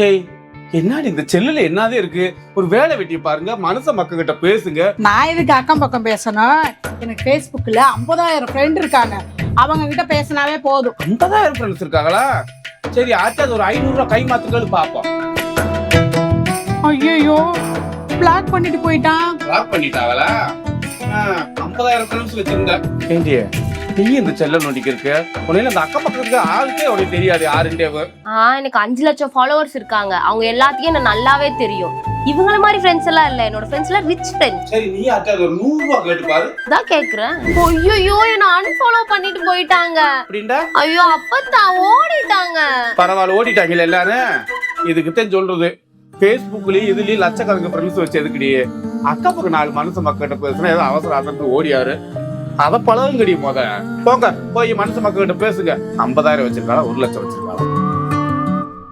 ஏய் என்னடி இந்த செல்லுல என்னதே இருக்கு? ஒரு வேலை வெட்டி பாருங்க, மனுஷ மக்கள் கிட்ட பேசுங்க. நான் இதுக்கு அக்கம் பக்கம் பேசணும்? எனக்கு Facebookல 50,000 ஃப்ரெண்ட் இருக்காங்க. அவங்க கிட்ட பேசினாவே போதும். 50,000 ஃப்ரெண்ட்ஸ் இருக்காங்களா? சரி ஆச்சாது ஒரு 500 ரூபாய் கை மாத்துங்கள் பாப்போம். ஐயோ பிளாக் பண்ணிட்டு போயிட்டான். பிளாக் பண்ணிட்டாங்களா? 50,000 ஃப்ரெண்ட்ஸ் வச்சிருங்க. ஏண்டியே நீ இந்த செல்ல நோண்டிக்கு இருக்கு. உன்னையில அந்த அக்கம் பக்கத்துக்கு ஆளுக்கே உனக்கு தெரியாது யாருண்டேவு. எனக்கு 5 லட்சம் ஃபாலோவர்ஸ் இருக்காங்க. அவங்க எல்லாத்தையும் எனக்கு நல்லாவே தெரியும். இவங்கள மாதிரி ஃப்ரெண்ட்ஸ் எல்லாம் இல்ல. என்னோட ஃப்ரெண்ட்ஸ் எல்லாம் ரிச் ஃப்ரெண்ட்ஸ். சரி நீ ஆச்சாது ஒரு 100 ரூபாய் கேட்டு பாரு. தான் கேக்குறேன். ஐயோ என்ன அன்ஃபாலோ பண்ணிட்டு போயிட்டாங்க. அப்படிண்டா? ஐயோ அப்பதான் ஓடிட்டாங்க. பரவாயில்ல ஓடிட்டாங்கல்ல எல்லாரும். இதுக்குத்தான் சொல்றது, Facebookலயும் இதுலயும் லட்சக்கணக்கு ஃப்ரெண்ட்ஸ் வச்சு எதுக்குடி? அக்கம் பக்கம் 4 மனுஷ மக்கள்கிட்ட பேசுனா ஏதோ அவசர ஆசனத்துக்கு ஓடியாரு. அத பழகுங்கடி போங்க போய் மனுஷ மக்கள்கிட்ட பேசுங்க. 50,000 வச்சிருக்காளா 1 லட்சம் வச்சிருக்காளா?